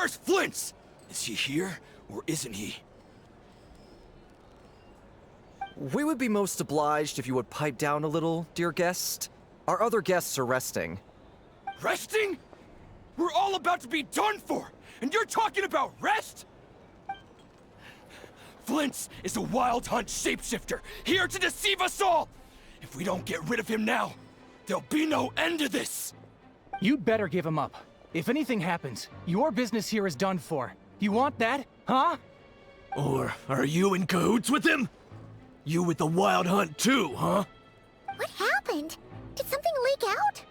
Where's Flint's? Is he here, or isn't he? We would be most obliged if you would pipe down a little, dear guest. Our other guests are resting. Resting? We're all about to be done for, and you're talking about rest? Flint's is a wild hunt shapeshifter, here to deceive us all! If we don't get rid of him now, there'll be no end to this! You'd better give him up. If anything happens, your business here is done for. You want that, huh? Or are you in cahoots with him? You with the wild hunt too, huh? What happened? Did something leak out?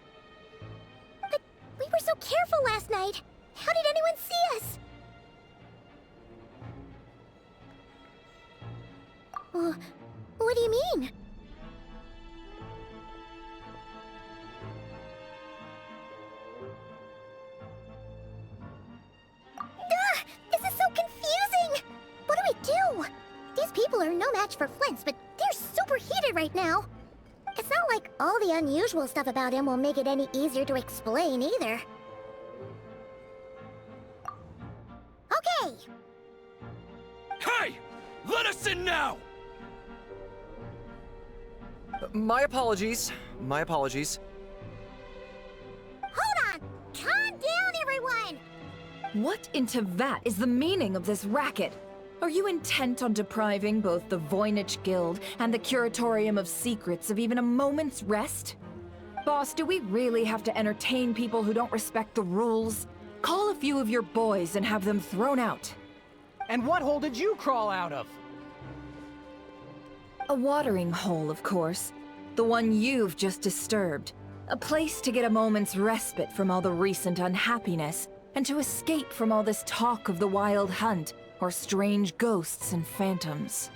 But we were so careful last night. How did anyone see us? What do you mean? This is so confusing! What do we do? These people are no match for Flint's, but they're super heated right now. It's not like all the unusual stuff about him will make it any easier to explain either. Okay! Hey! Let us in now! My apologies. My apologies. Hold on! Calm down, everyone! What in Tevat is the meaning of this racket? Are you intent on depriving both the Voynich Guild and the Curatorium of Secrets of even a moment's rest? Boss, do we really have to entertain people who don't respect the rules? Call a few of your boys and have them thrown out. And what hole did you crawl out of? A watering hole, of course. The one you've just disturbed. A place to get a moment's respite from all the recent unhappiness, and to escape from all this talk of the wild hunt, or strange ghosts and phantoms.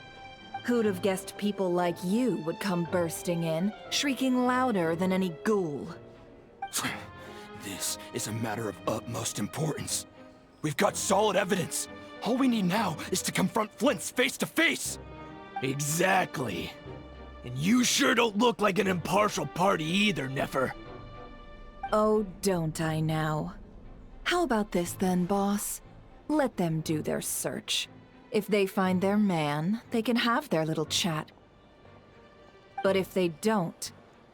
Who'd have guessed people like you would come bursting in, shrieking louder than any ghoul? This is a matter of utmost importance. We've got solid evidence. All we need now is to confront Flint's face to face. Exactly. And you sure don't look like an impartial party either, Nefer. Oh, don't I now? How about this then, boss? Let them do their search. If they find their man, they can have their little chat. But if they don't,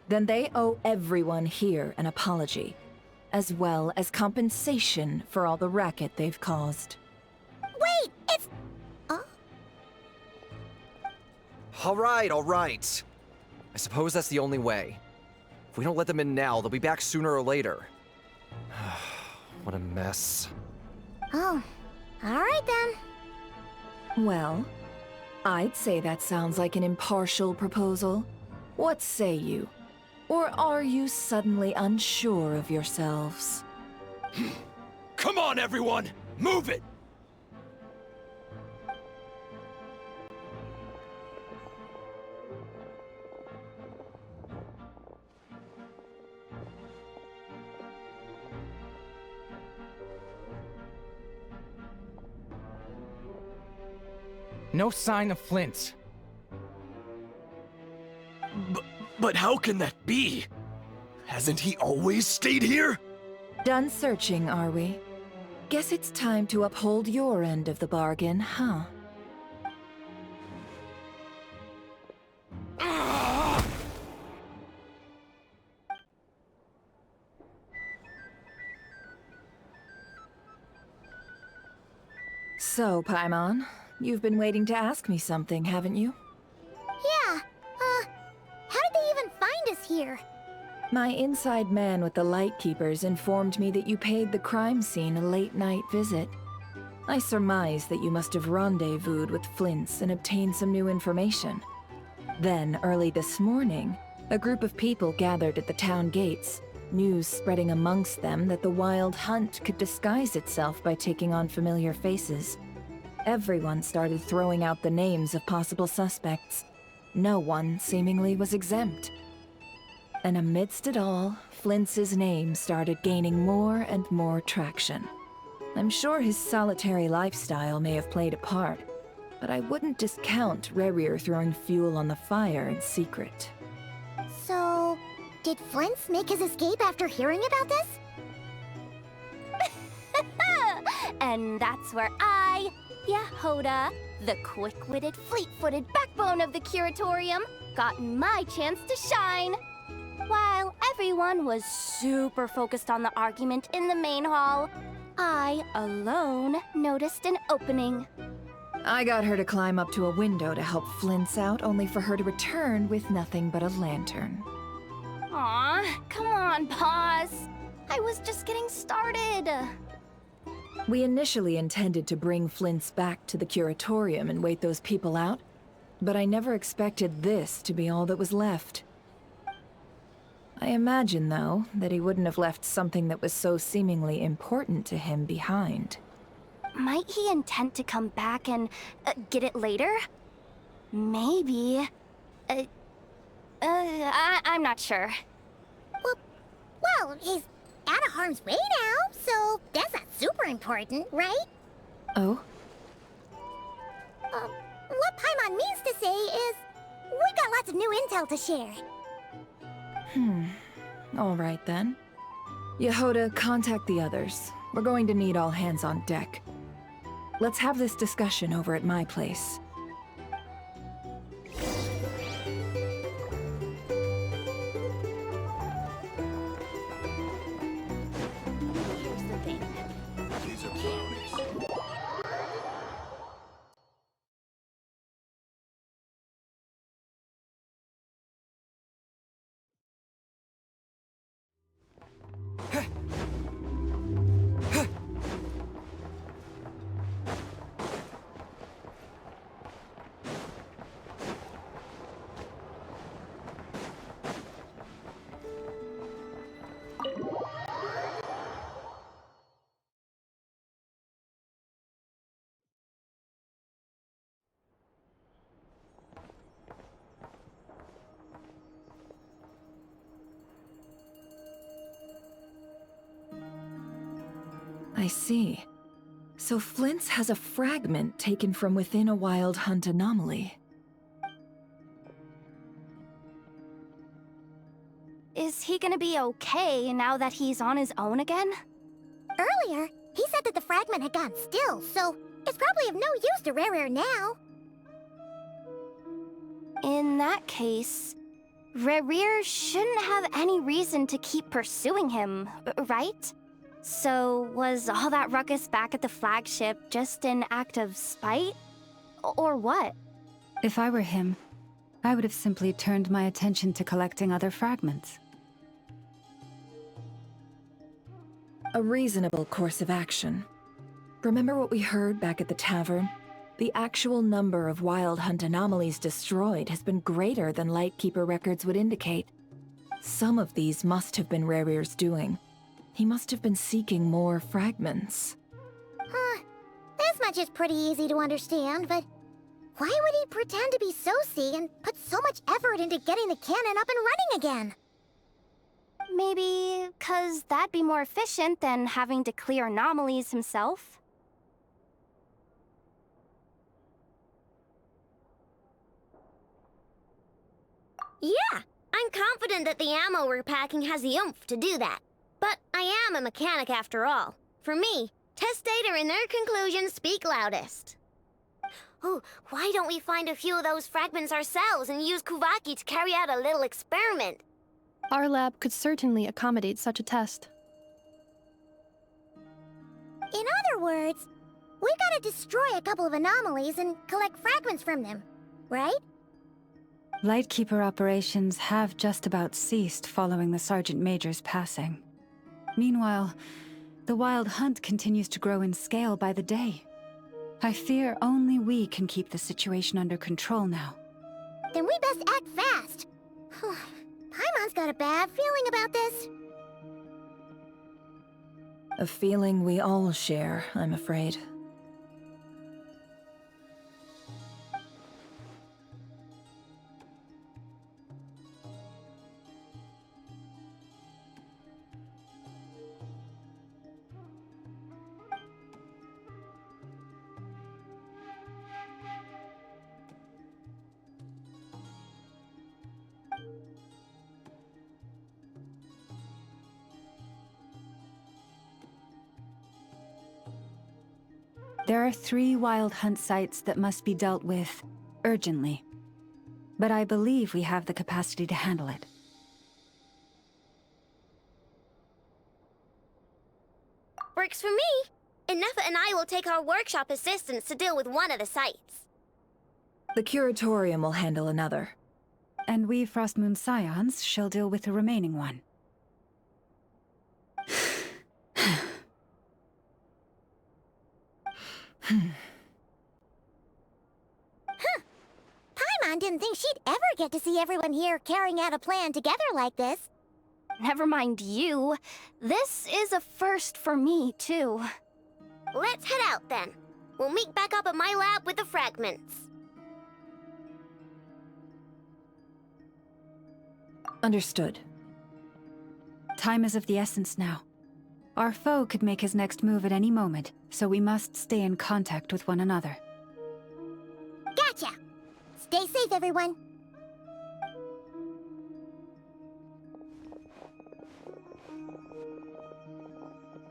then they owe everyone here an apology, as well as compensation for all the racket they've caused. Wait, it's... All right. I suppose that's the only way. If we don't let them in now, they'll be back sooner or later. What a mess. Oh, alright then. Well, I'd say that sounds like an impartial proposal. What say you? Or are you suddenly unsure of yourselves? Come on, everyone! Move it! No sign of Flint. But how can that be? Hasn't he always stayed here? Done searching, are we? Guess it's time to uphold your end of the bargain, huh? So, Paimon, you've been waiting to ask me something, haven't you? Yeah, how did they even find us here? My inside man with the Lightkeepers informed me that you paid the crime scene a late-night visit. I surmise that you must have rendezvoused with Flint's and obtained some new information. Then, early this morning, a group of people gathered at the town gates, news spreading amongst them that the wild hunt could disguise itself by taking on familiar faces. Everyone started throwing out the names of possible suspects. No one, seemingly, was exempt. And amidst it all, Flint's name started gaining more and more traction. I'm sure his solitary lifestyle may have played a part, but I wouldn't discount Rerir throwing fuel on the fire in secret. So, did Flint's make his escape after hearing about this? And that's where I, Yehoda, the quick-witted, fleet-footed backbone of the Curatorium, got my chance to shine. While everyone was super focused on the argument in the main hall, I, alone, noticed an opening. I got her to climb up to a window to help Flint's out, only for her to return with nothing but a lantern. Aw, come on, Paz. I was just getting started. We initially intended to bring Flint's back to the Curatorium and wait those people out, but I never expected this to be all that was left. I imagine, though, that he wouldn't have left something that was so seemingly important to him behind. Might he intend to come back and get it later? Maybe. I'm not sure. Well, he's out of harm's way now, so that's not super important, right? Oh? What Paimon means to say is, we got lots of new intel to share. All right then. Yehoda, contact the others. We're going to need all hands on deck. Let's have this discussion over at my place. Here's the thing. These are brownies. I see. So Flint's has a fragment taken from within a wild hunt anomaly. Is he gonna be okay now that he's on his own again? Earlier, he said that the fragment had gone still, so it's probably of no use to Rare now. In that case, Rerir shouldn't have any reason to keep pursuing him, right? So was all that ruckus back at the flagship just an act of spite? Or what? If I were him, I would have simply turned my attention to collecting other fragments. A reasonable course of action. Remember what we heard back at the tavern? The actual number of wild hunt anomalies destroyed has been greater than Lightkeeper records would indicate. Some of these must have been Rerir's doing. He must have been seeking more fragments. This much is pretty easy to understand, but why would he pretend to be Soci and put so much effort into getting the cannon up and running again? Maybe 'cause that'd be more efficient than having to clear anomalies himself? Yeah, I'm confident that the ammo we're packing has the oomph to do that. But I am a mechanic after all. For me, test data and their conclusions speak loudest. Oh, why don't we find a few of those fragments ourselves and use Kuvaki to carry out a little experiment? Our lab could certainly accommodate such a test. In other words, we gotta destroy a couple of anomalies and collect fragments from them, right? Lightkeeper operations have just about ceased following the Sergeant Major's passing. Meanwhile, the Wild Hunt continues to grow in scale by the day. I fear only we can keep the situation under control now. Then we best act fast. Paimon's got a bad feeling about this. A feeling we all share, I'm afraid. There are 3 wild hunt sites that must be dealt with urgently. But I believe we have the capacity to handle it. Works for me. Ineffa and I will take our workshop assistants to deal with one of the sites. The curatorium will handle another. And we Frostmoon Scions shall deal with the remaining one. Paimon didn't think she'd ever get to see everyone here carrying out a plan together like this. Never mind you. This is a first for me, too. Let's head out then. We'll meet back up at my lab with the fragments. Understood. Time is of the essence now. Our foe could make his next move at any moment, so we must stay in contact with one another. Gotcha! Stay safe, everyone.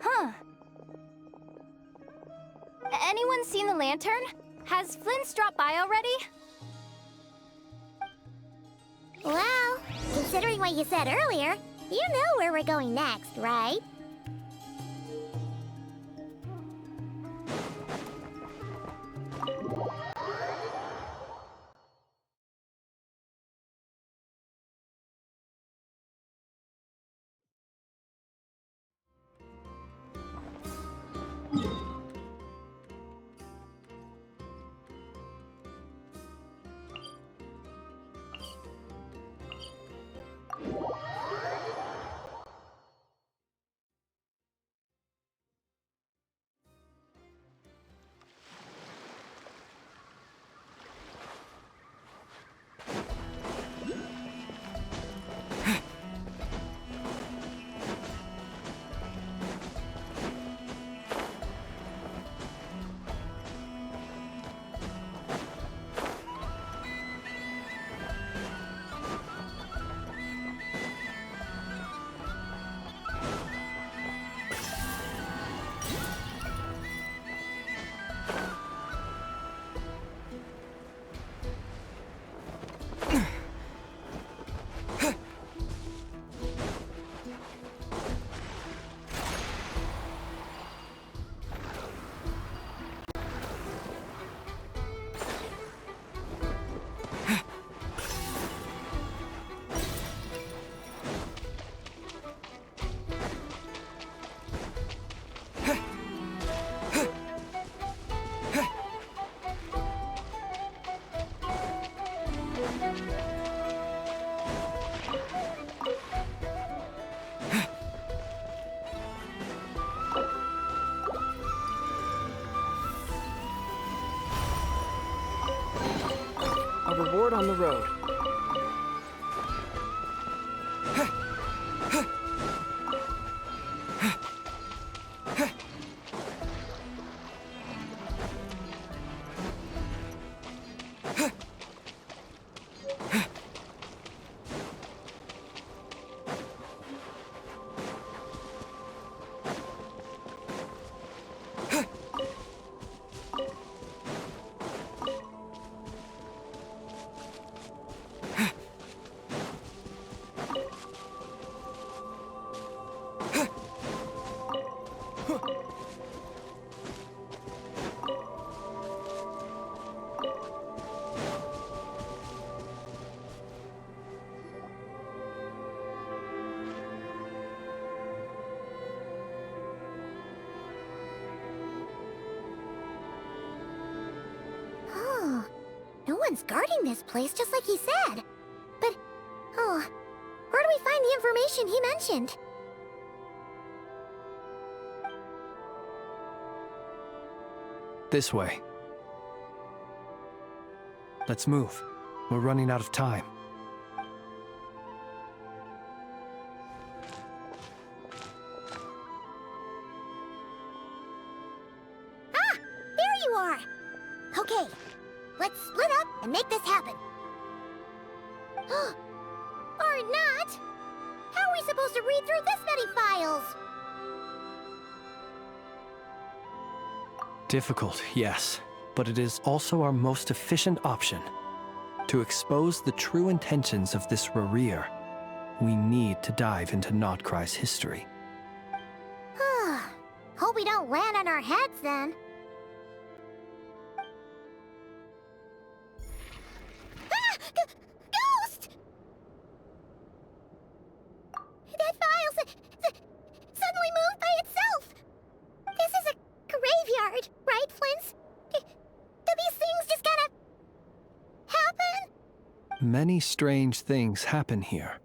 Huh. Anyone seen the lantern? Has Flint's dropped by already? Well, considering what you said earlier, you know where we're going next, right? A reward on the road. No one's guarding this place, just like he said. But, where do we find the information he mentioned? This way. Let's move. We're running out of time. Ah! There you are! Okay, let's split up and make this happen. Or not! How are we supposed to read through this many files? Difficult, yes, but it is also our most efficient option. To expose the true intentions of this Rereer, we need to dive into Nod-Krai's history. Hope we don't land on our heads then. Ah! Ghost! That file suddenly moved by itself. This is a graveyard, right, Flint? Do these things just kind of happen? Many strange things happen here,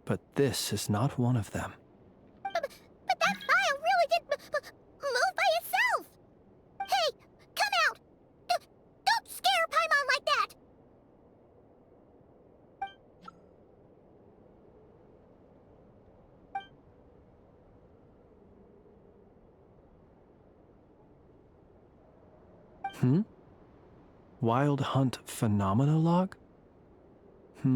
but this is not one of them. But that file really did move by itself! Hey, come out! Don't scare Paimon like that! Wild Hunt Phenomenologue? Hey!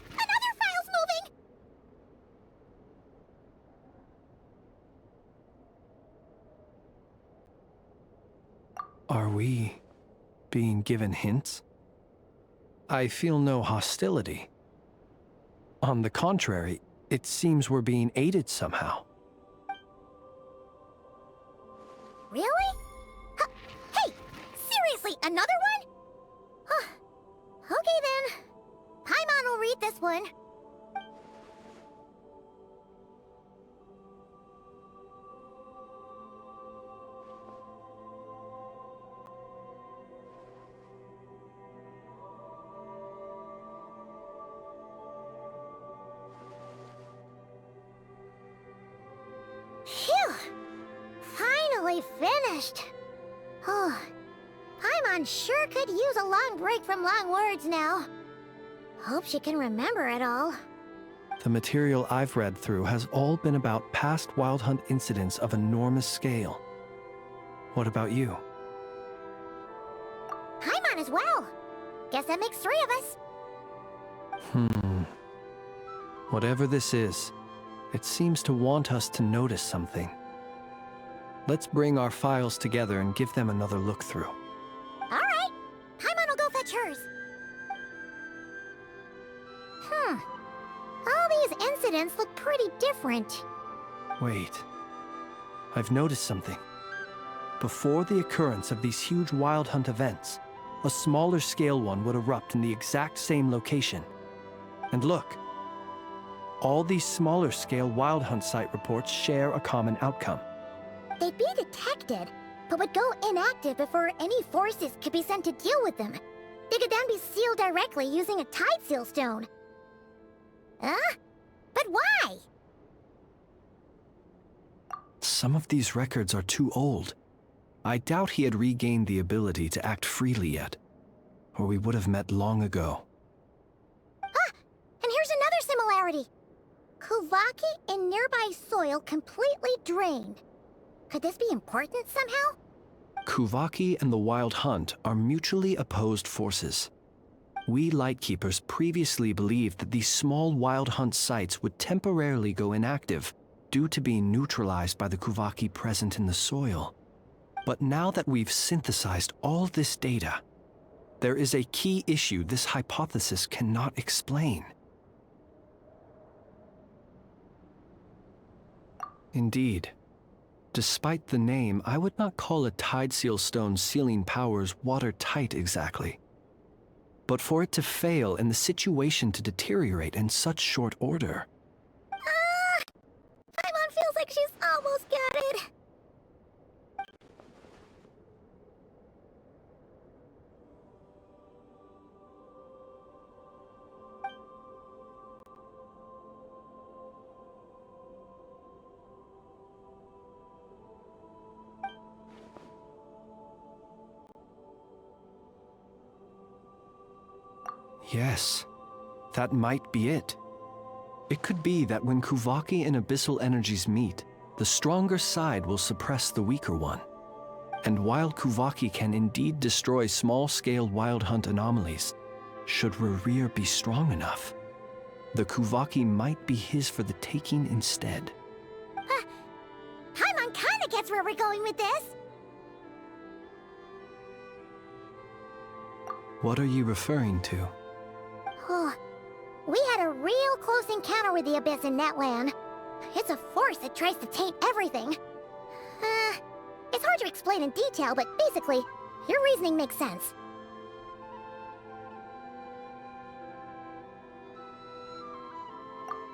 Another file's moving! Are we being given hints? I feel no hostility. On the contrary, it seems we're being aided somehow. Really? Hey! Seriously, another one? Okay then. Paimon will read this one. Phew! Finally finished. Oh, Paimon sure could use a long break from long words now. Hope she can remember it all. The material I've read through has all been about past Wild Hunt incidents of enormous scale. What about you? Paimon as well. Guess that makes 3 of us. Whatever this is, it seems to want us to notice something. Let's bring our files together and give them another look through. All right. Paimon will go fetch hers. All these incidents look pretty different. Wait. I've noticed something. Before the occurrence of these huge Wild Hunt events, a smaller scale one would erupt in the exact same location. And look. All these smaller scale Wild Hunt site reports share a common outcome. They'd be detected, but would go inactive before any forces could be sent to deal with them. They could then be sealed directly using a tide seal stone. Huh? But why? Some of these records are too old. I doubt he had regained the ability to act freely yet, or we would have met long ago. Ah! And here's another similarity. Kuvaki in nearby soil completely drained. Could this be important somehow? Kuvaki and the Wild Hunt are mutually opposed forces. We Lightkeepers previously believed that these small Wild Hunt sites would temporarily go inactive due to being neutralized by the Kuvaki present in the soil. But now that we've synthesized all this data, there is a key issue this hypothesis cannot explain. Indeed. Despite the name, I would not call a tide seal stone's sealing powers watertight exactly. But for it to fail and the situation to deteriorate in such short order... Paimon feels like she's almost got it. Yes, that might be it. It could be that when Kuvaki and Abyssal energies meet, the stronger side will suppress the weaker one. And while Kuvaki can indeed destroy small-scale Wild Hunt anomalies, should Rereer be strong enough, the Kuvaki might be his for the taking instead. Archon kinda gets where we're going with this. What are you referring to? We had a real close encounter with the Abyss in Netland. It's a force that tries to taint everything. It's hard to explain in detail, but basically, your reasoning makes sense.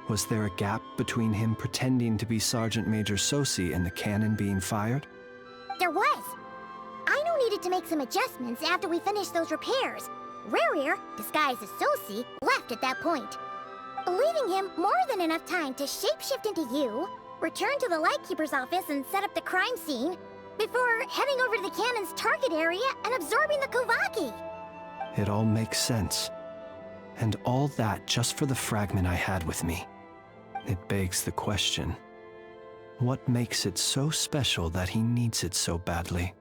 Was there a gap between him pretending to be Sergeant Major Sosi and the cannon being fired? There was. Aino needed to make some adjustments after we finished those repairs. Rerir, disguised as Sosi, left at that point, leaving him more than enough time to shapeshift into you, return to the Lightkeeper's office and set up the crime scene, before heading over to the cannon's target area and absorbing the Kovaki. It all makes sense. And all that just for the fragment I had with me. It begs the question, what makes it so special that he needs it so badly?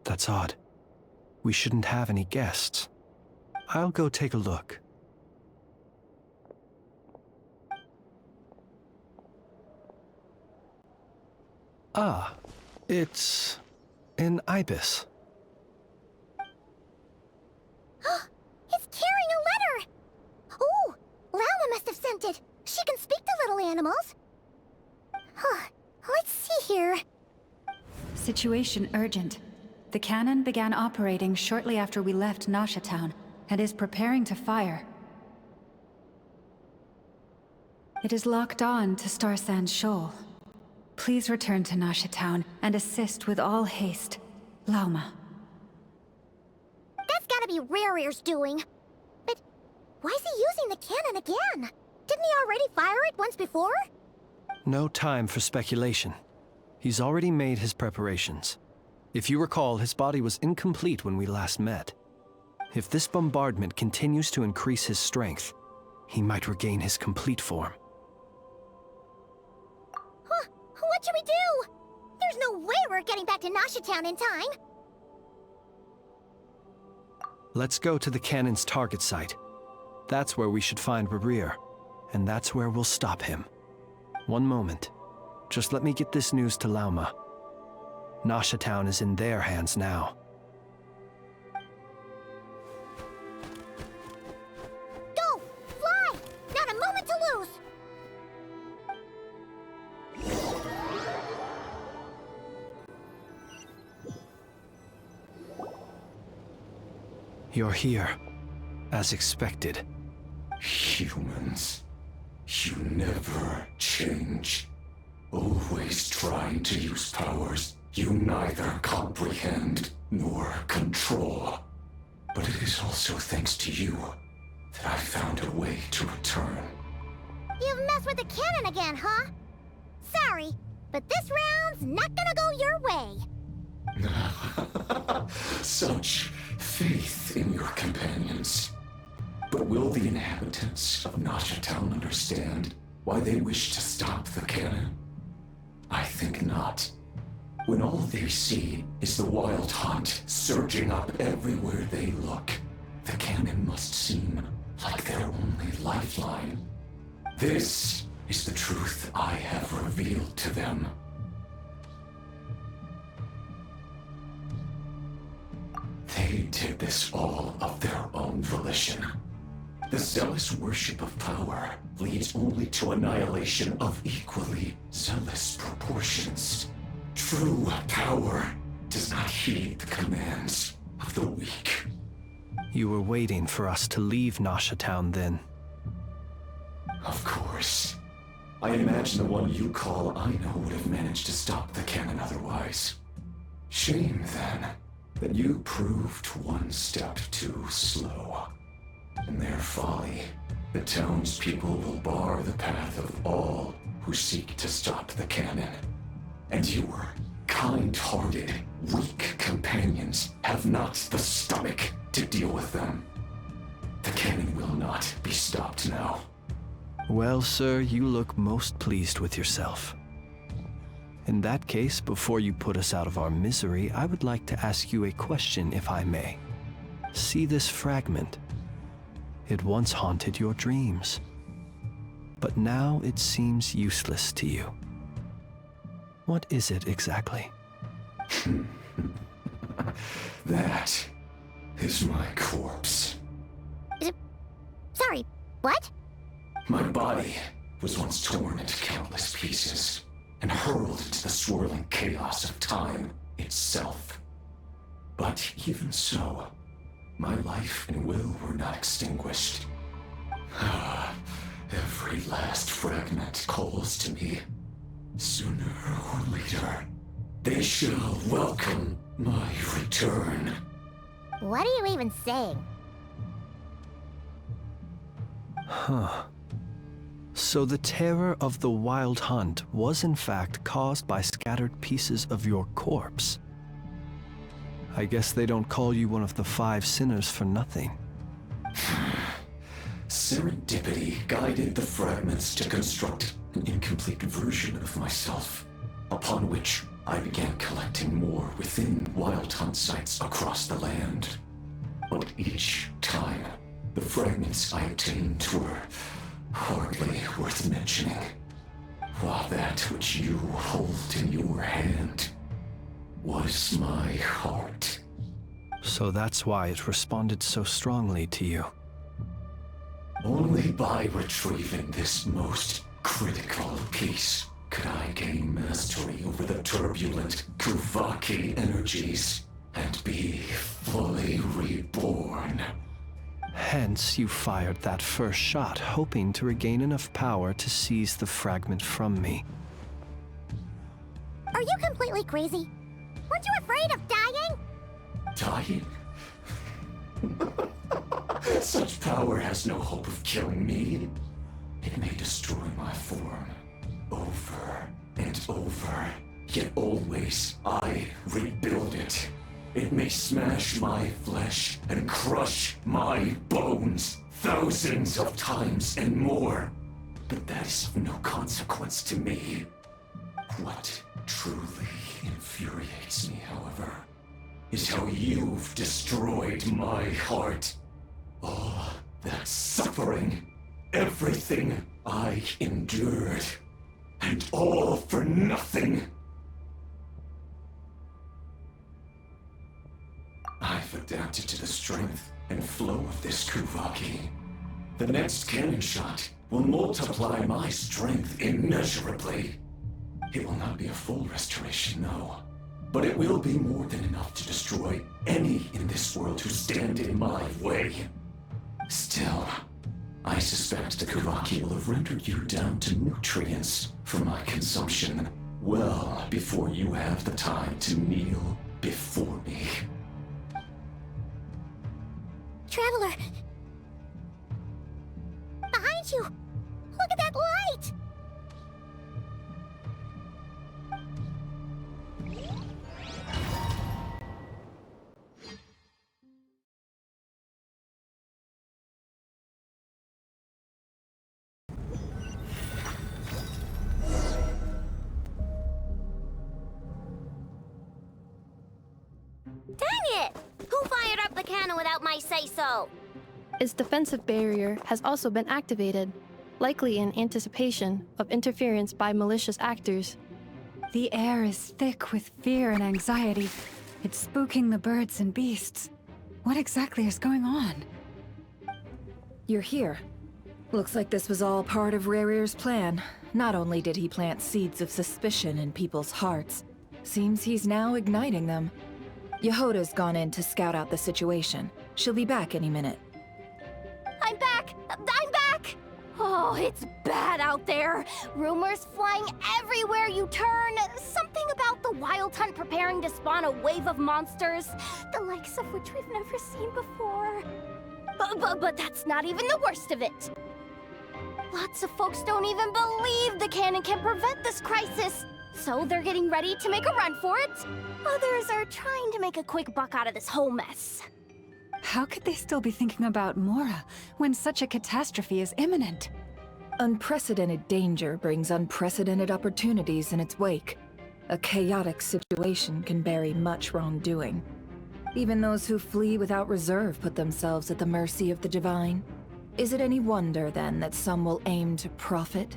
That's odd. We shouldn't have any guests. I'll go take a look. Ah, it's an ibis. It's carrying a letter! Ooh, Lala must have sent it. She can speak to little animals. Let's see here. Situation urgent. The cannon began operating shortly after we left Nasha Town and is preparing to fire. It is locked on to Star Sand Shoal. Please return to Nasha Town and assist with all haste. Lauma. That's gotta be Rerir's doing. But why is he using the cannon again? Didn't he already fire it once before? No time for speculation. He's already made his preparations. If you recall, his body was incomplete when we last met. If this bombardment continues to increase his strength, he might regain his complete form. What should we do? There's no way we're getting back to Nasha Town in time. Let's go to the cannon's target site. That's where we should find Rerir, and that's where we'll stop him. One moment. Just let me get this news to Lauma. Nasha Town is in their hands now. Go! Fly! Not a moment to lose! You're here, as expected. Humans, you never change. Always trying to use powers you neither comprehend nor control. But it is also thanks to you that I found a way to return. You've messed with the cannon again, huh? Sorry, but this round's not gonna go your way. Such faith in your companions. But will the inhabitants of Nasha Town understand why they wish to stop the cannon? I think not. When all they see is the wild hunt surging up everywhere they look, the cannon must seem like their only lifeline. This is the truth I have revealed to them. They did this all of their own volition. The zealous worship of power leads only to annihilation of equally zealous proportions. True power does not heed the commands of the weak. You were waiting for us to leave Nasha Town then. Of course. I imagine the one you call Aino would have managed to stop the cannon otherwise. Shame, then, that you proved one step too slow. In their folly, the townspeople will bar the path of all who seek to stop the cannon. And your kind-hearted, weak companions have not the stomach to deal with them. The cannon will not be stopped now. Well, sir, you look most pleased with yourself. In that case, before you put us out of our misery, I would like to ask you a question, if I may. See this fragment? It once haunted your dreams, but now it seems useless to you. What is it exactly? That is my corpse. Sorry, what? My body was once torn into countless pieces and hurled into the swirling chaos of time itself. But even so, my life and will were not extinguished. Every last fragment calls to me. Sooner or later, they shall welcome my return. What are you even saying? Huh. So the terror of the Wild Hunt was in fact caused by scattered pieces of your corpse. I guess they don't call you one of the 5 sinners for nothing. Serendipity guided the fragments to construct an incomplete version of myself, upon which I began collecting more within Wild Hunt sites across the land. But each time, the fragments I obtained were hardly worth mentioning, while that which you hold in your hand was my heart. So that's why it responded so strongly to you. Only by retrieving this most critical piece could I gain mastery over the turbulent Kuvaki energies and be fully reborn. Hence, you fired that first shot, hoping to regain enough power to seize the fragment from me. Are you completely crazy? Weren't you afraid of dying? Dying? Such power has no hope of killing me. It may destroy my form over and over, yet always I rebuild it. It may smash my flesh and crush my bones thousands of times and more, but that is of no consequence to me. What truly infuriates me, however, is how you've destroyed my heart. All that suffering, everything I endured, and all for nothing. I've adapted to the strength and flow of this Kuvaki. The next cannon shot will multiply my strength immeasurably. It will not be a full restoration, no. But it will be more than enough to destroy any in this world who stand in my way. Still, I suspect the Kuvaki will have rendered you down to nutrients for my consumption well before you have the time to kneel before me. Traveler! Behind you! Look at that light! Dang it! Who fired up the cannon without my say-so? Its defensive barrier has also been activated, likely in anticipation of interference by malicious actors. The air is thick with fear and anxiety. It's spooking the birds and beasts. What exactly is going on? You're here. Looks like this was all part of Rarir's plan. Not only did he plant seeds of suspicion in people's hearts, seems he's now igniting them. Yehoda's gone in to scout out the situation. She'll be back any minute. I'm back! I'm back! Oh, it's bad out there. Rumors flying everywhere you turn. Something about the Wild Hunt preparing to spawn a wave of monsters, the likes of which we've never seen before. But that's not even the worst of it. Lots of folks don't even believe the cannon can prevent this crisis, so they're getting ready to make a run for it. Others are trying to make a quick buck out of this whole mess. How could they still be thinking about Mora when such a catastrophe is imminent? Unprecedented danger brings unprecedented opportunities in its wake. A chaotic situation can bury much wrongdoing. Even those who flee without reserve put themselves at the mercy of the divine. Is it any wonder, then, that some will aim to profit?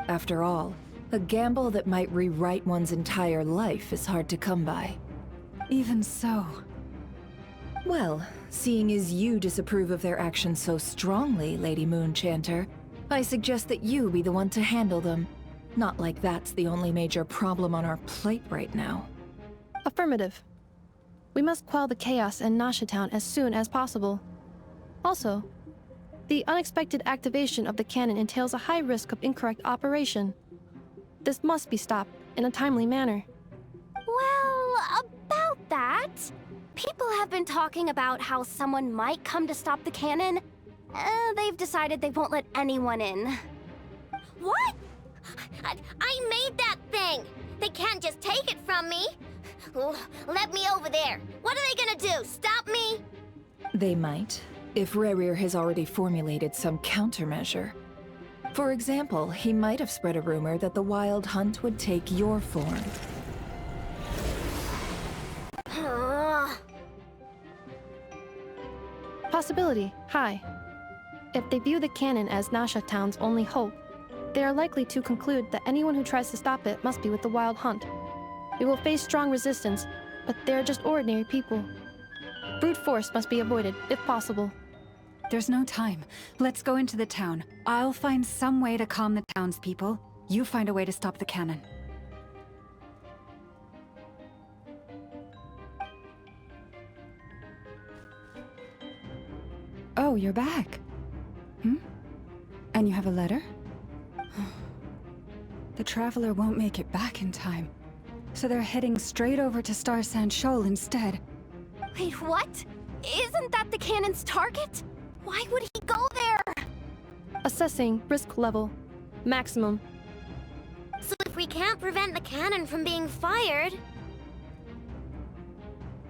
After all, a gamble that might rewrite one's entire life is hard to come by. Even so. Well, seeing as you disapprove of their actions so strongly, Lady Moonchanter, I suggest that you be the one to handle them. Not like that's the only major problem on our plate right now. Affirmative. We must quell the chaos in Nasha Town as soon as possible. Also, the unexpected activation of the cannon entails a high risk of incorrect operation. This must be stopped in a timely manner. Well, about that, people have been talking about how someone might come to stop the cannon. They've decided they won't let anyone in. What? I made that thing! They can't just take it from me! Let me over there! What are they gonna do? Stop me? They might, if Rerir has already formulated some countermeasure. For example, he might have spread a rumor that the Wild Hunt would take your form. Possibility high. If they view the cannon as Nasha Town's only hope, they are likely to conclude that anyone who tries to stop it must be with the Wild Hunt. We will face strong resistance, but they are just ordinary people. Brute force must be avoided, if possible. There's no time. Let's go into the town. I'll find some way to calm the townspeople. You find a way to stop the cannon. Oh, you're back. And you have a letter? The Traveler won't make it back in time. So they're heading straight over to Star Sand Shoal instead. Wait, what? Isn't that the cannon's target? Why would he go there? Assessing risk level. Maximum. So if we can't prevent the cannon from being fired...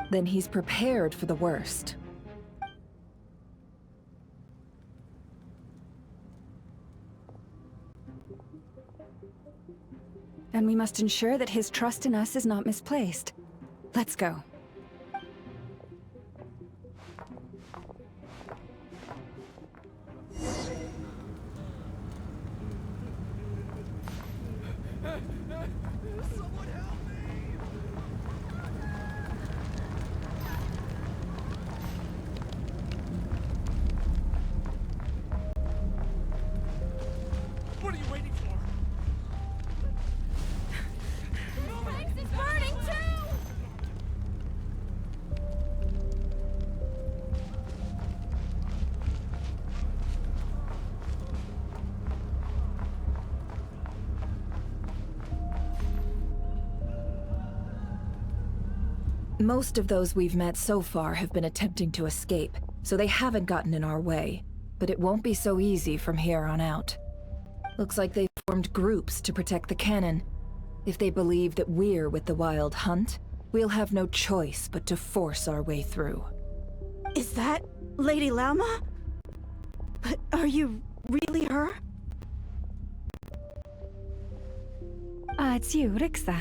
Then he's prepared for the worst. And we must ensure that his trust in us is not misplaced. Let's go. Someone help me! What are you waiting for? It's burning too! Most of those we've met so far have been attempting to escape, so they haven't gotten in our way. But it won't be so easy from here on out. Looks like they've formed groups to protect the cannon. If they believe that we're with the Wild Hunt, we'll have no choice but to force our way through. Is that Lady Lalma? But are you really her? It's you, Rixa.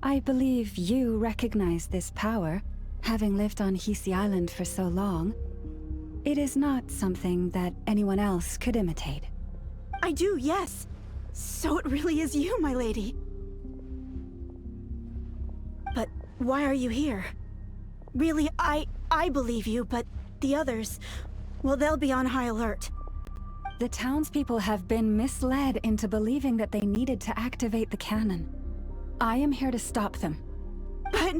I believe you recognize this power, having lived on Hisi Island for so long. It is not something that anyone else could imitate. I do, yes. So it really is you, my lady. But why are you here? Really, I believe you, but the others, well, they'll be on high alert. The townspeople have been misled into believing that they needed to activate the cannon. I am here to stop them. But...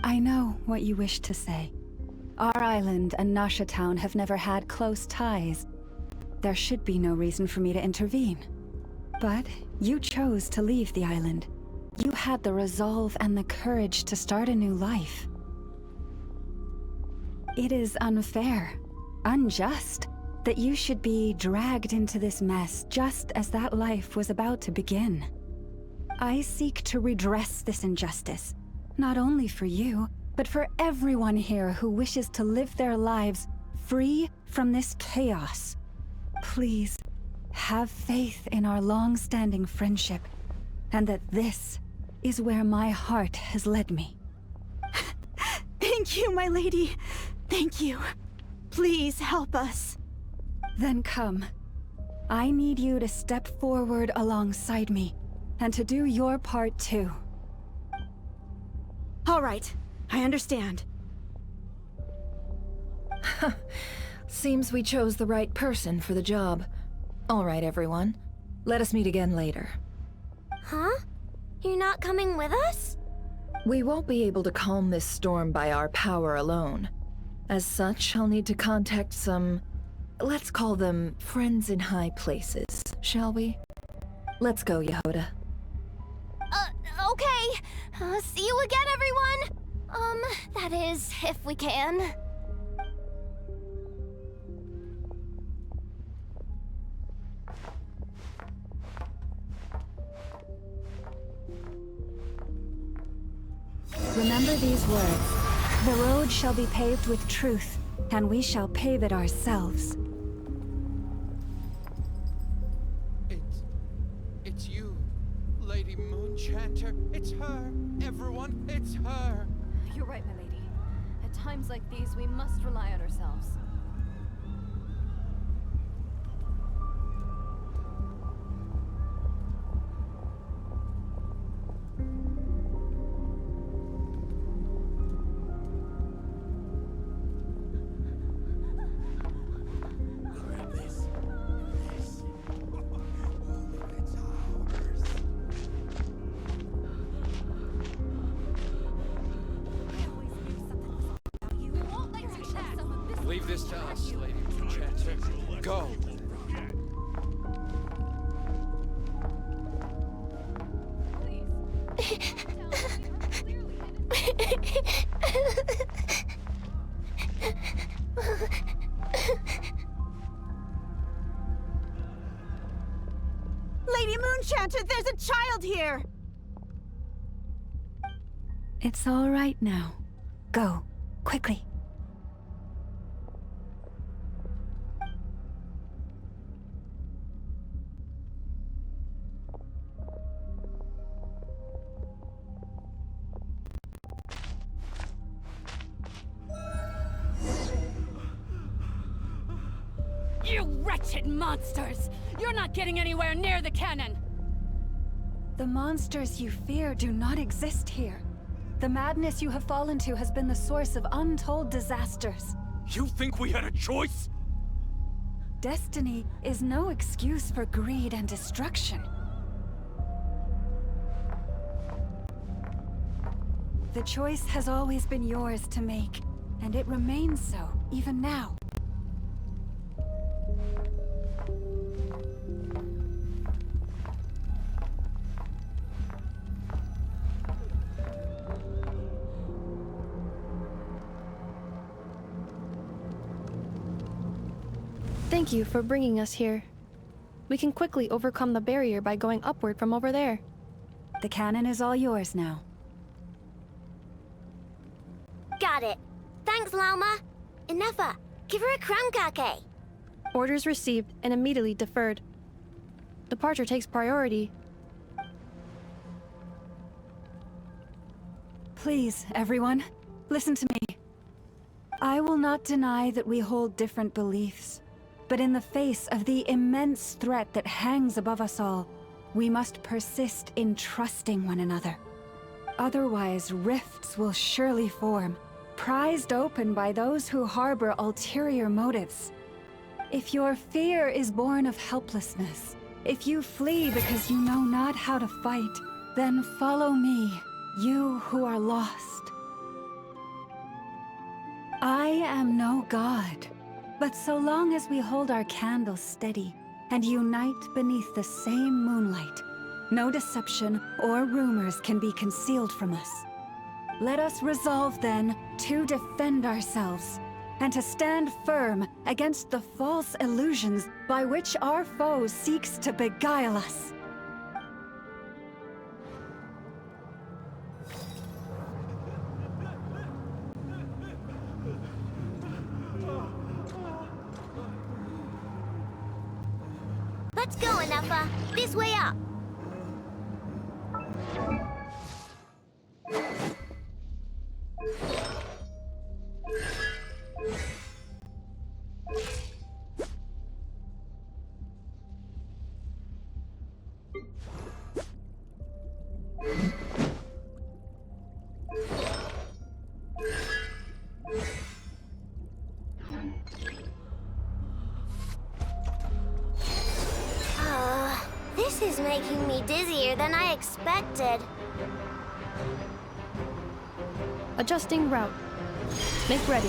I know what you wish to say. Our island and Nasha Town have never had close ties. There should be no reason for me to intervene. But you chose to leave the island. You had the resolve and the courage to start a new life. It is unfair, unjust, that you should be dragged into this mess just as that life was about to begin. I seek to redress this injustice, not only for you, but for everyone here who wishes to live their lives free from this chaos. Please, have faith in our long-standing friendship, and that this is where my heart has led me. Thank you, my lady. Thank you. Please help us. Then come. I need you to step forward alongside me, and to do your part too. All right, I understand. Seems we chose the right person for the job. All right, everyone. Let us meet again later. Huh? You're not coming with us? We won't be able to calm this storm by our power alone. As such, I'll need to contact some... let's call them friends in high places, shall we? Let's go, Yehoda. Okay. See you again, everyone! That is, if we can. Remember these words. The road shall be paved with truth, and we shall pave it ourselves. It's you, Lady Moonchanter. It's her. Everyone, it's her. You're right, my lady. At times like these, we must rely on ourselves. Leave this to us, Lady Moonchanter. Go. Lady Moonchanter, there's a child here! It's all right now. Go, quickly. You wretched monsters! You're not getting anywhere near the cannon! The monsters you fear do not exist here. The madness you have fallen to has been the source of untold disasters. You think we had a choice? Destiny is no excuse for greed and destruction. The choice has always been yours to make, and it remains so, even now. Thank you for bringing us here. We can quickly overcome the barrier by going upward from over there. The cannon is all yours now. Got it. Thanks, Lauma. Enougha, give her a crown kake. Orders received and immediately deferred. Departure takes priority. Please, everyone, listen to me. I will not deny that we hold different beliefs. But in the face of the immense threat that hangs above us all, we must persist in trusting one another. Otherwise, rifts will surely form, prized open by those who harbor ulterior motives. If your fear is born of helplessness, if you flee because you know not how to fight, then follow me, you who are lost. I am no god. But so long as we hold our candles steady and unite beneath the same moonlight, no deception or rumors can be concealed from us. Let us resolve then to defend ourselves and to stand firm against the false illusions by which our foe seeks to beguile us. Let's go, Enougha. This way up. This is making me dizzier than I expected. Adjusting route. Make ready.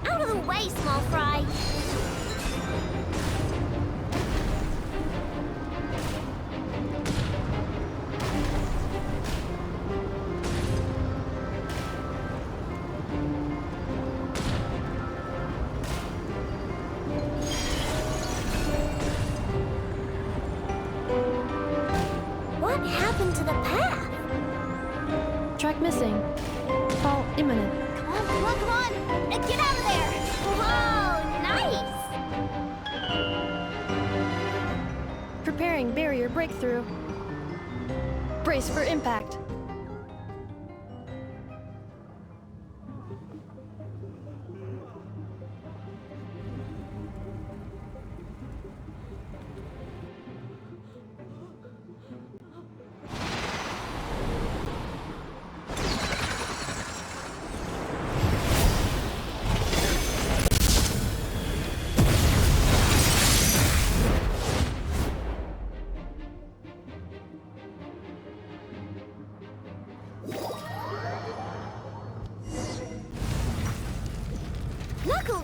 Out of the way, small fry! What happened to the path? Track missing. Fall imminent. Come on, come on, come on! Get out of there! Whoa, nice! Preparing barrier breakthrough. Brace for impact.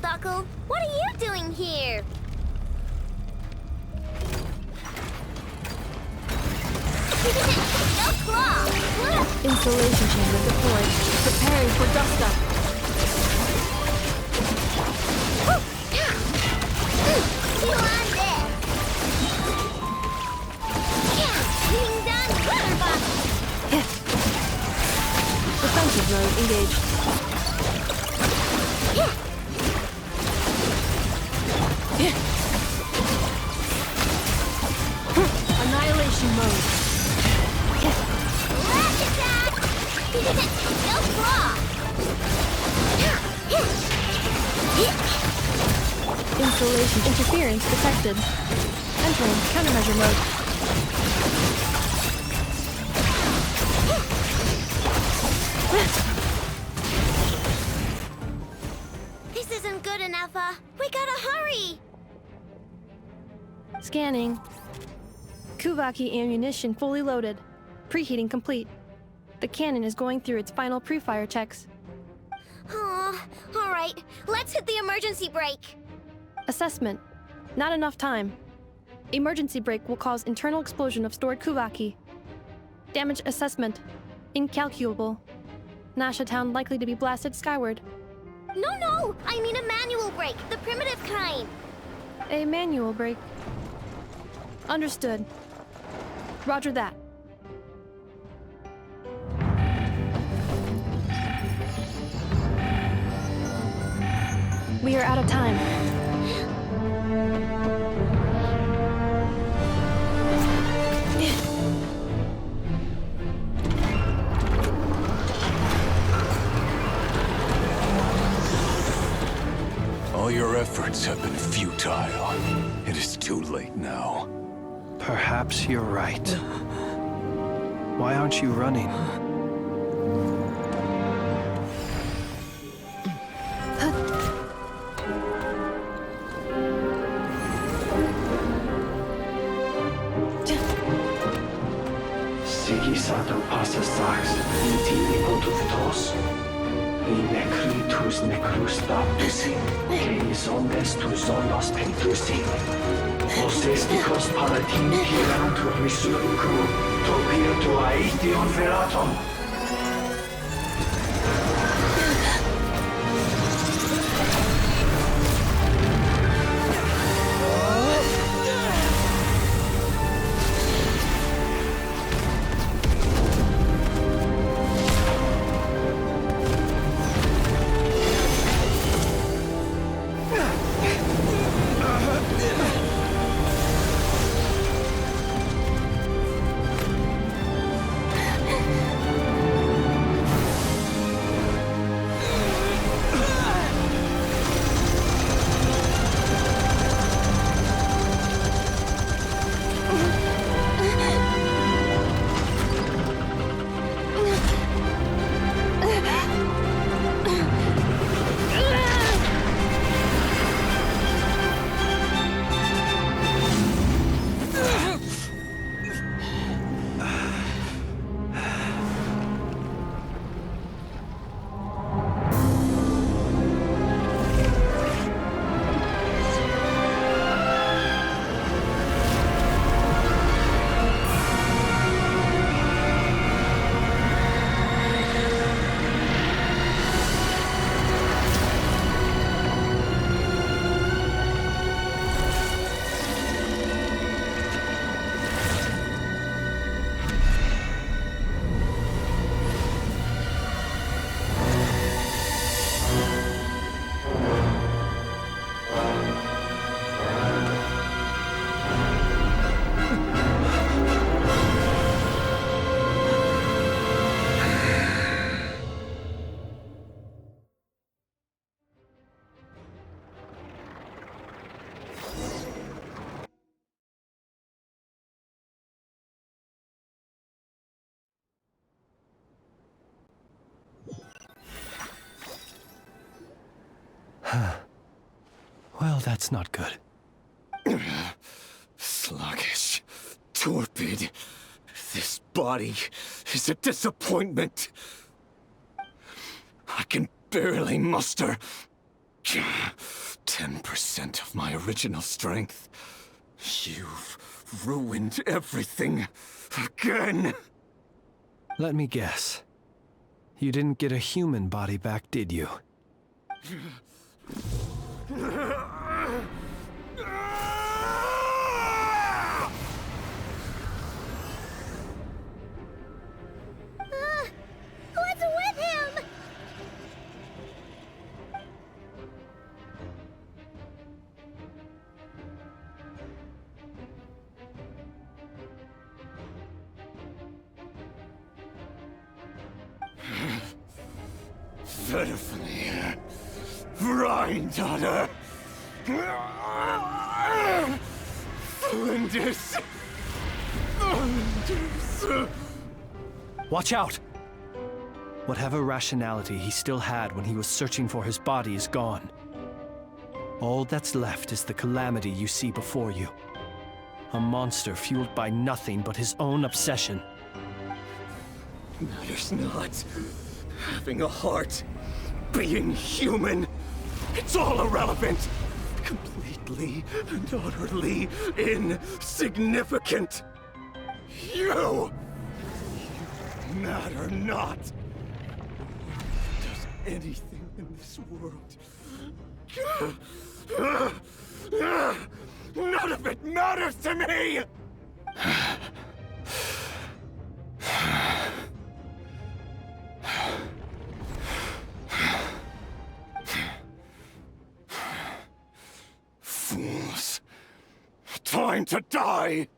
Knuckle, what are you doing here? Nod-Krai! Installation chamber deployed. Preparing for dust up. You on this! Being done, Butterbuck! Defensive mode engaged. Annihilation mode. Lash attack! Nod-Krai! Installation interference detected. Entering countermeasure mode. This isn't good enough, we gotta hurry! Scanning. Kuvaki ammunition fully loaded. Preheating complete. The cannon is going through its final pre-fire checks. Oh, alright, let's hit the emergency brake. Assessment. Not enough time. Emergency brake will cause internal explosion of stored Kuvaki. Damage assessment. Incalculable. Nasha Town likely to be blasted skyward. No, I mean a manual brake, the primitive kind. A manual brake. Understood. Roger that. We are out of time. All your efforts have been futile. It is too late now. Perhaps you're right. Why aren't you running? Sigisato passa sax, iti ipotuftos. Inekritus necrustapusi, keis omnes tu zonos pentusi. Osestikos palatini kirantur misuruku, topir tu aetion veraton. Well, that's not good. Sluggish. Torpid. This body is a disappointment. I can barely muster 10% of my original strength. You've ruined everything again. Let me guess. You didn't get a human body back, did you? What's with him? Pitifully. Granddaughter. Flinders. Watch out! Whatever rationality he still had when he was searching for his body is gone. All that's left is the calamity you see before you. A monster fueled by nothing but his own obsession. Matters not. Having a heart. Being human. It's all irrelevant. Completely and utterly insignificant. You matter not. Does anything in this world. None of it matters to me! Fools. Time to die!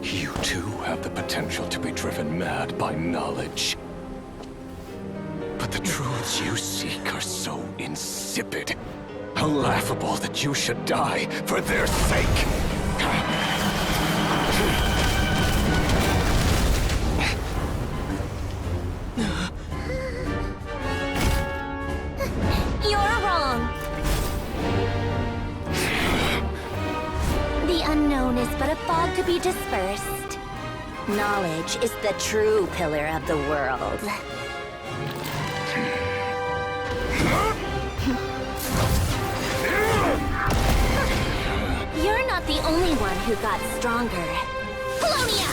You too have the potential to be driven mad by knowledge. But the truths you seek are so insipid, how laughable that you should die for their sake. You're wrong. The unknown is but a fog to be dispersed. Knowledge is the true pillar of the world. You're not the only one who got stronger. Polonia!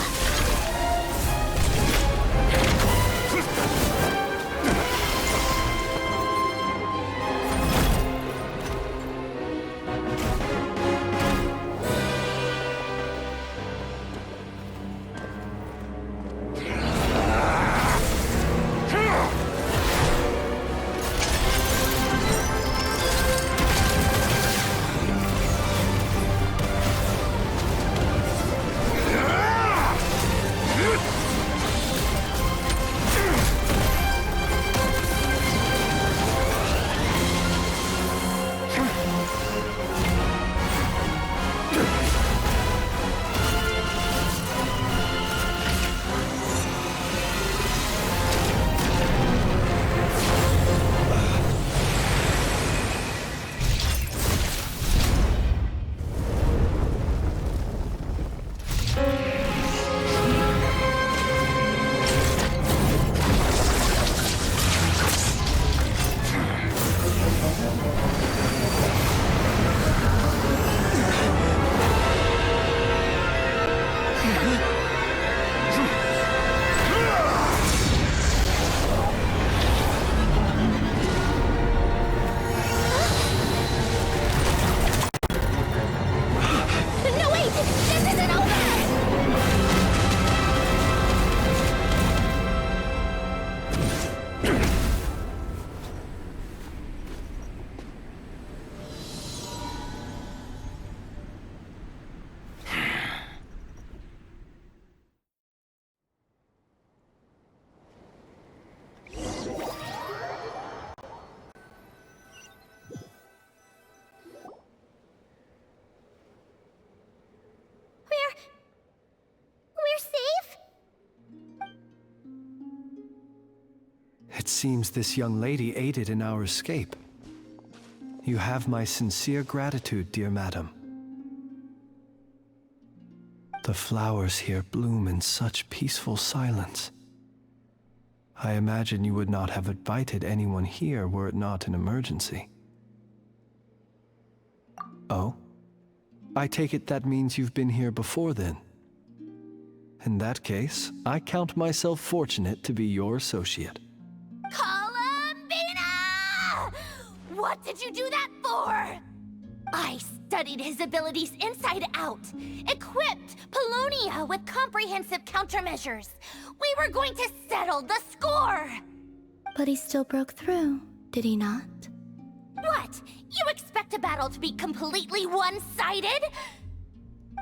It seems this young lady aided in our escape. You have my sincere gratitude, dear madam. The flowers here bloom in such peaceful silence. I imagine you would not have invited anyone here were it not an emergency. Oh? I take it that means you've been here before then. In that case, I count myself fortunate to be your associate. Columbina! What did you do that for? I studied his abilities inside out, equipped Polonia with comprehensive countermeasures. We were going to settle the score! But he still broke through, did he not? What? You expect a battle to be completely one-sided?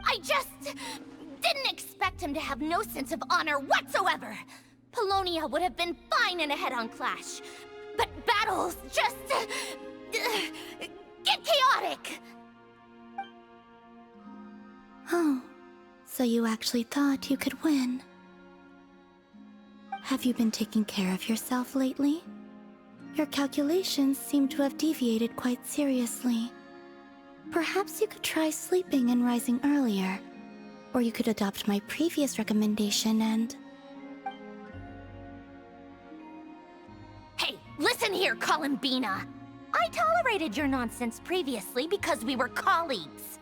I just didn't expect him to have no sense of honor whatsoever. Polonia would have been fine in a head-on clash, but battles just get chaotic. Oh, so you actually thought you could win. Have you been taking care of yourself lately? Your calculations seem to have deviated quite seriously. Perhaps you could try sleeping and rising earlier. Or you could adopt my previous recommendation and... Hey, listen here, Columbina! I tolerated your nonsense previously because we were colleagues.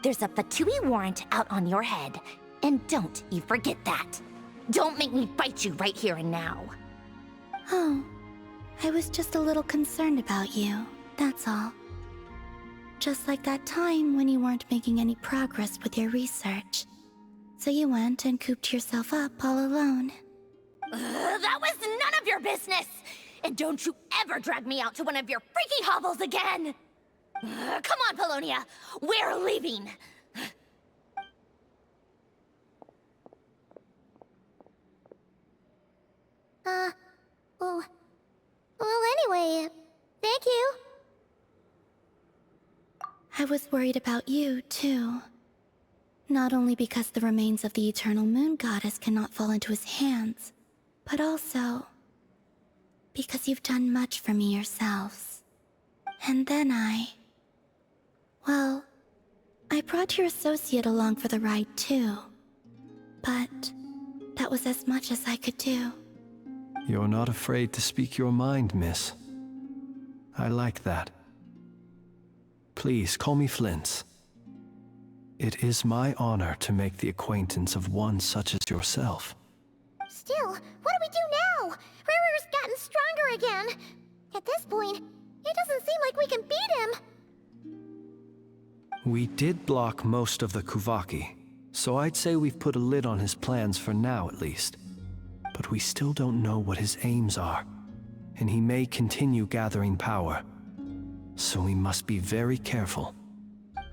There's a Fatui warrant out on your head, and don't you forget that. Don't make me bite you right here and now. Oh, I was just a little concerned about you, that's all. Just like that time when you weren't making any progress with your research. So you went and cooped yourself up all alone. That was none of your business! And don't you ever drag me out to one of your freaky hovels again! Come on, Polonia! We're leaving! Well, anyway, thank you. I was worried about you, too. Not only because the remains of the Eternal Moon Goddess cannot fall into his hands, but also because you've done much for me yourselves. And then well, I brought your associate along for the ride, too. But that was as much as I could do. You're not afraid to speak your mind, miss. I like that. Please, call me Flint's. It is my honor to make the acquaintance of one such as yourself. Still, what do we do now? Rurer's gotten stronger again. At this point, it doesn't seem like we can beat him. We did block most of the Kuvaki, so I'd say we've put a lid on his plans for now at least. But we still don't know what his aims are, and he may continue gathering power. So we must be very careful.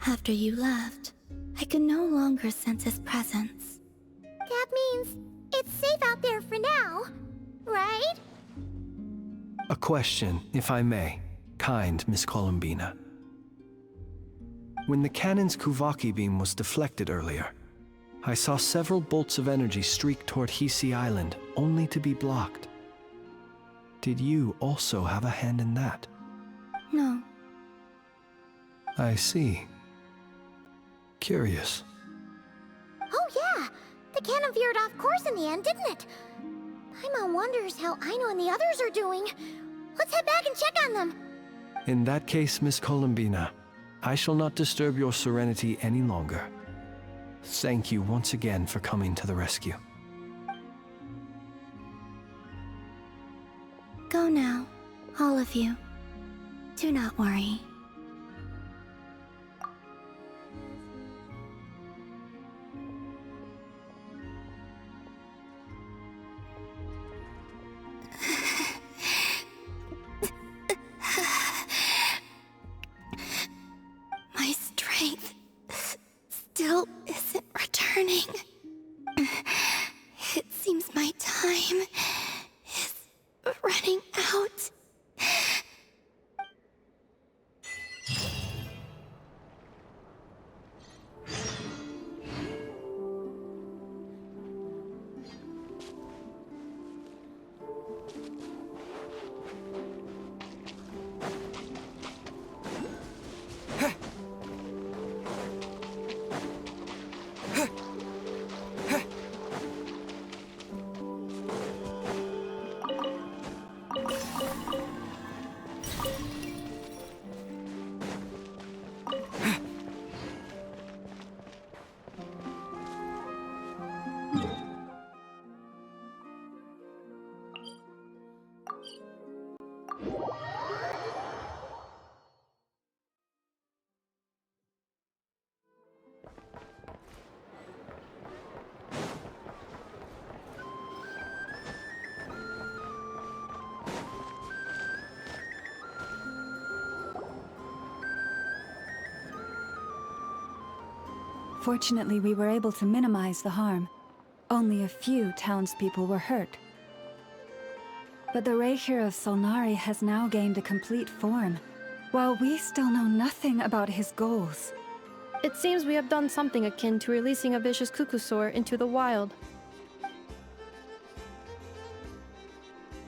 After you left, I could no longer sense his presence. That means it's safe out there for now, right? A question, if I may, kind Miss Columbina. When the cannon's Kuvaki beam was deflected earlier, I saw several bolts of energy streak toward Hisi Island, only to be blocked. Did you also have a hand in that? No. I see. Curious. Oh yeah! The cannon veered off course in the end, didn't it? Paimon wonders how Aino and the others are doing. Let's head back and check on them. In that case, Miss Columbina, I shall not disturb your serenity any longer. Thank you once again for coming to the rescue. Go now, all of you. Do not worry. My strength still isn't returning. It seems my time is running out. Fortunately, we were able to minimize the harm. Only a few townspeople were hurt. But the Reikir of Solnari has now gained a complete form, while we still know nothing about his goals. It seems we have done something akin to releasing a vicious Kukusaur into the wild.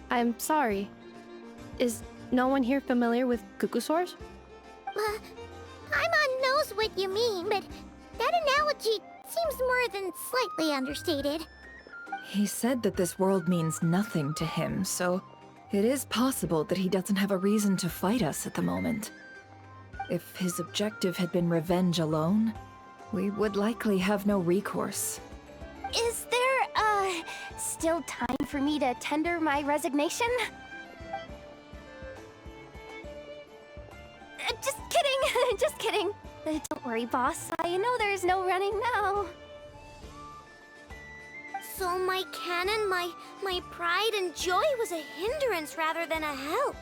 I'm sorry. Is no one here familiar with Kukusaurs? Paimon knows what you mean, but that analogy seems more than slightly understated. He said that this world means nothing to him, so it is possible that he doesn't have a reason to fight us at the moment. If his objective had been revenge alone, we would likely have no recourse. Is there, still time for me to tender my resignation? Just kidding, just kidding. Don't worry, boss. I know there's no running now. So my cannon, my pride and joy was a hindrance rather than a help.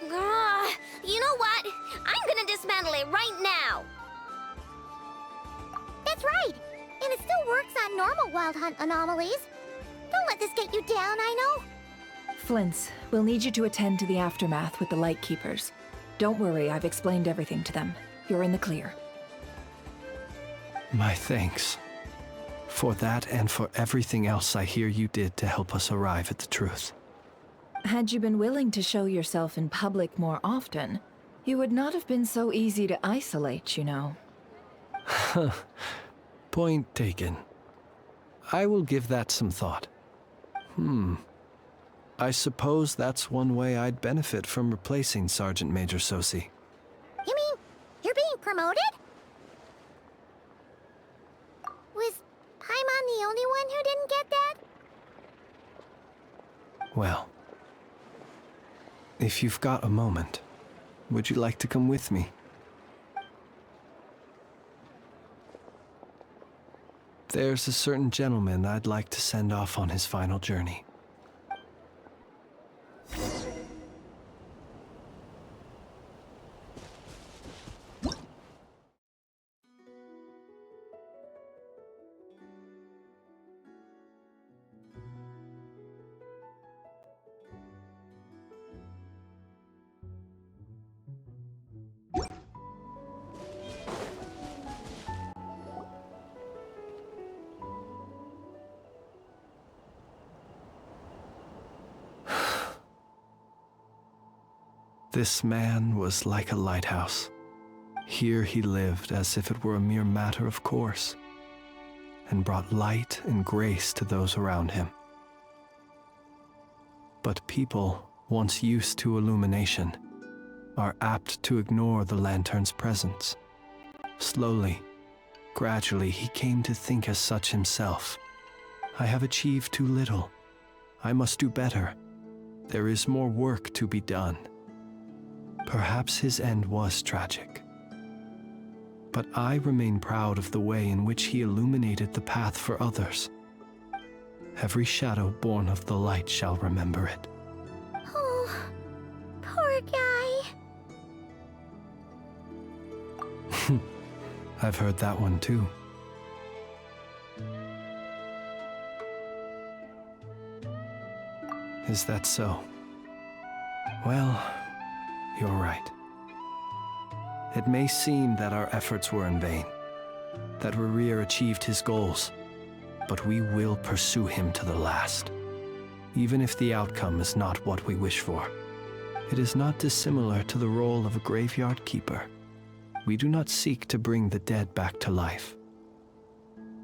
You know what? I'm gonna dismantle it right now. That's right. And it still works on normal Wild Hunt anomalies. Don't let this get you down, I know. Flints, we'll need you to attend to the aftermath with the Lightkeepers. Don't worry, I've explained everything to them. You're in the clear. My thanks. For that and for everything else I hear you did to help us arrive at the truth. Had you been willing to show yourself in public more often, you would not have been so easy to isolate, you know. Point taken. I will give that some thought. I suppose that's one way I'd benefit from replacing Sergeant Major Sosi. You mean you're being promoted? Was Paimon the only one who didn't get that? Well, if you've got a moment, would you like to come with me? There's a certain gentleman I'd like to send off on his final journey. This man was like a lighthouse. Here he lived as if it were a mere matter of course, and brought light and grace to those around him. But people, once used to illumination, are apt to ignore the lantern's presence. Slowly, gradually, he came to think as such himself. I have achieved too little. I must do better. There is more work to be done. Perhaps his end was tragic. But I remain proud of the way in which he illuminated the path for others. Every shadow born of the light shall remember it. Oh, poor guy. I've heard that one too. Is that so? Well, you're right. It may seem that our efforts were in vain, that Rerir achieved his goals, but we will pursue him to the last, even if the outcome is not what we wish for. It is not dissimilar to the role of a graveyard keeper. We do not seek to bring the dead back to life,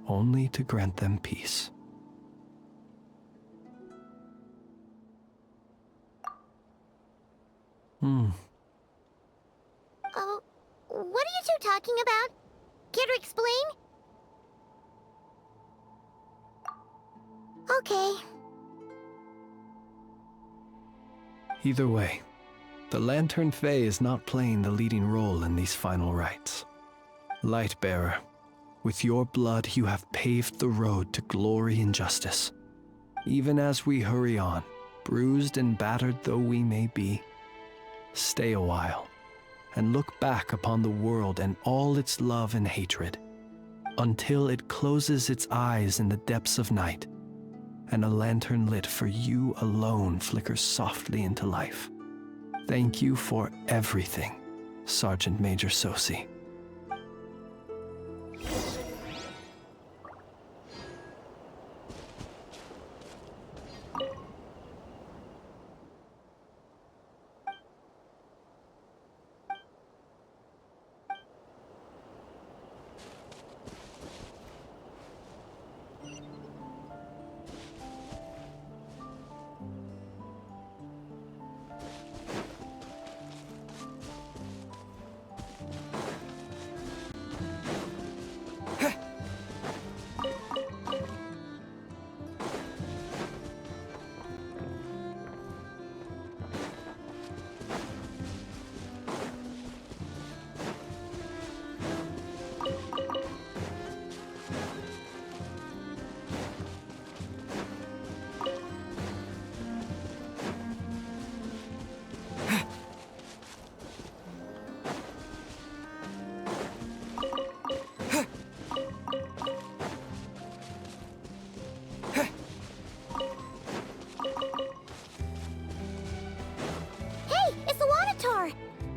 only to grant them peace. Oh, what are you two talking about? Care to explain? Okay. Either way, the Lantern Fae is not playing the leading role in these final rites. Lightbearer, with your blood you have paved the road to glory and justice. Even as we hurry on, bruised and battered though we may be, stay a while and look back upon the world and all its love and hatred. until it closes its eyes in the depths of night, and a lantern lit for you alone flickers softly into life. Thank you for everything, Sergeant Major Sosi.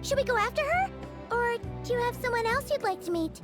Should we go after her? Or do you have someone else you'd like to meet?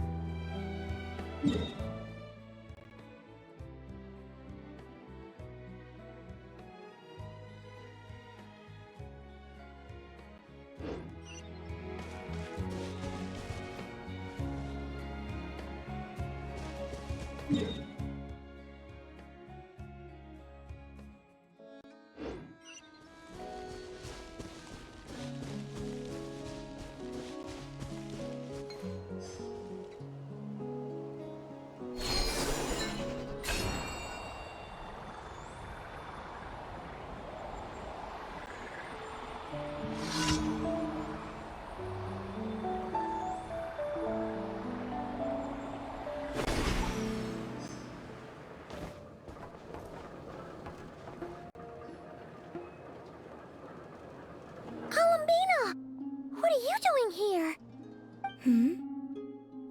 What are you doing here?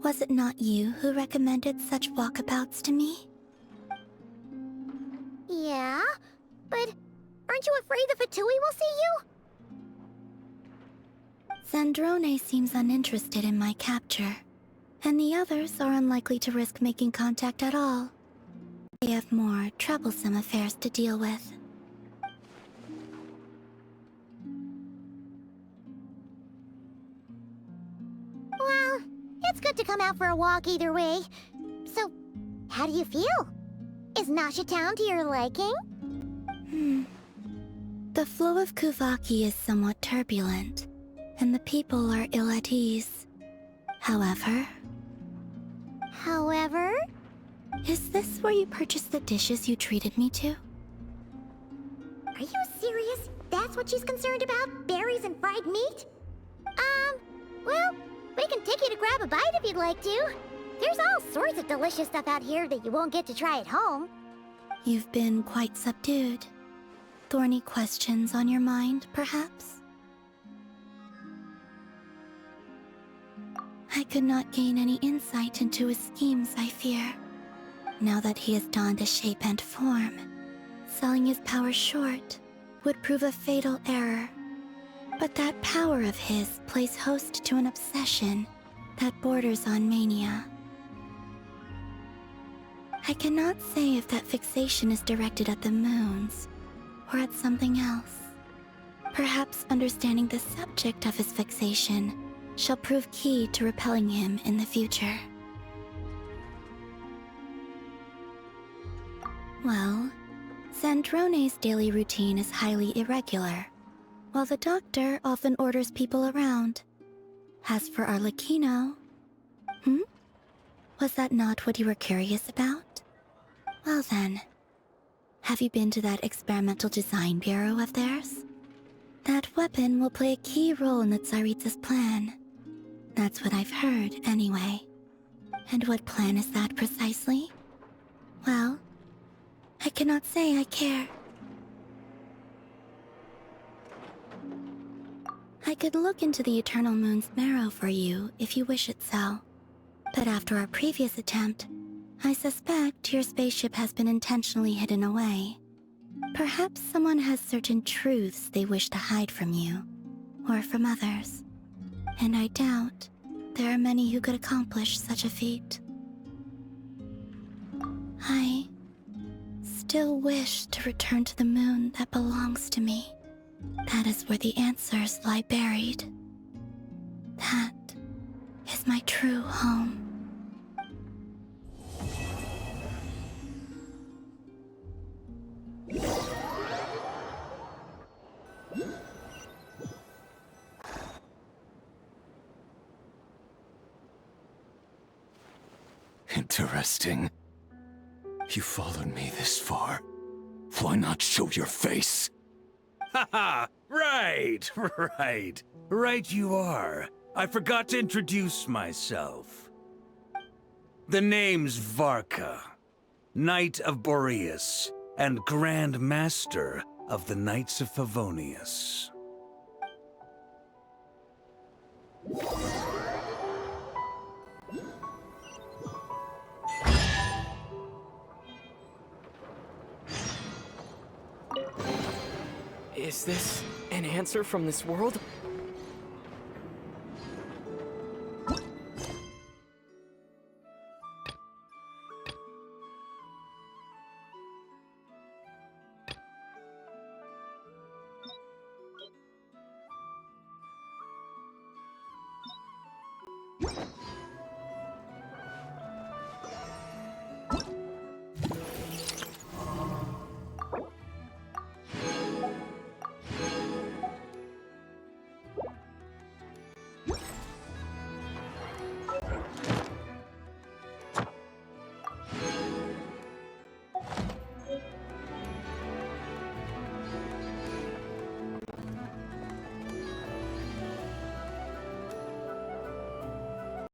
Was it not you who recommended such walkabouts to me? Yeah, but aren't you afraid the Fatui will see you? Zandrone seems uninterested in my capture, and the others are unlikely to risk making contact at all. They have more troublesome affairs to deal with. Well, it's good to come out for a walk either way. So, how do you feel? Is Nasha Town to your liking? The flow of Kuvaki is somewhat turbulent, and the people are ill at ease. However... Is this where you purchased the dishes you treated me to? Are you serious? That's what she's concerned about? Berries and fried meat? Well, we can take you to grab a bite if you'd like to. There's all sorts of delicious stuff out here that you won't get to try at home. You've been quite subdued. Thorny questions on your mind, perhaps? I could not gain any insight into his schemes, I fear. Now that he has donned a shape and form, selling his power short would prove a fatal error. But that power of his plays host to an obsession that borders on mania. I cannot say if that fixation is directed at the moons or at something else. Perhaps understanding the subject of his fixation shall prove key to repelling him in the future. Well, Zandrone's daily routine is highly irregular, while the doctor often orders people around. As for Arlecchino... Was that not what you were curious about? Well then, have you been to that experimental design bureau of theirs? That weapon will play a key role in the Tsaritsa's plan. That's what I've heard, anyway. And what plan is that precisely? Well, I cannot say I care. I could look into the Eternal Moon's marrow for you if you wish it so. But after our previous attempt, I suspect your spaceship has been intentionally hidden away. Perhaps someone has certain truths they wish to hide from you, or from others. And I doubt there are many who could accomplish such a feat. I still wish to return to the moon that belongs to me. That is where the answers lie buried. That is my true home. Interesting. You followed me this far. Why not show your face? Haha! Right, right. Right you are. I forgot to introduce myself. The name's Varka, Knight of Boreas, and Grand Master of the Knights of Favonius. Is this an answer from this world?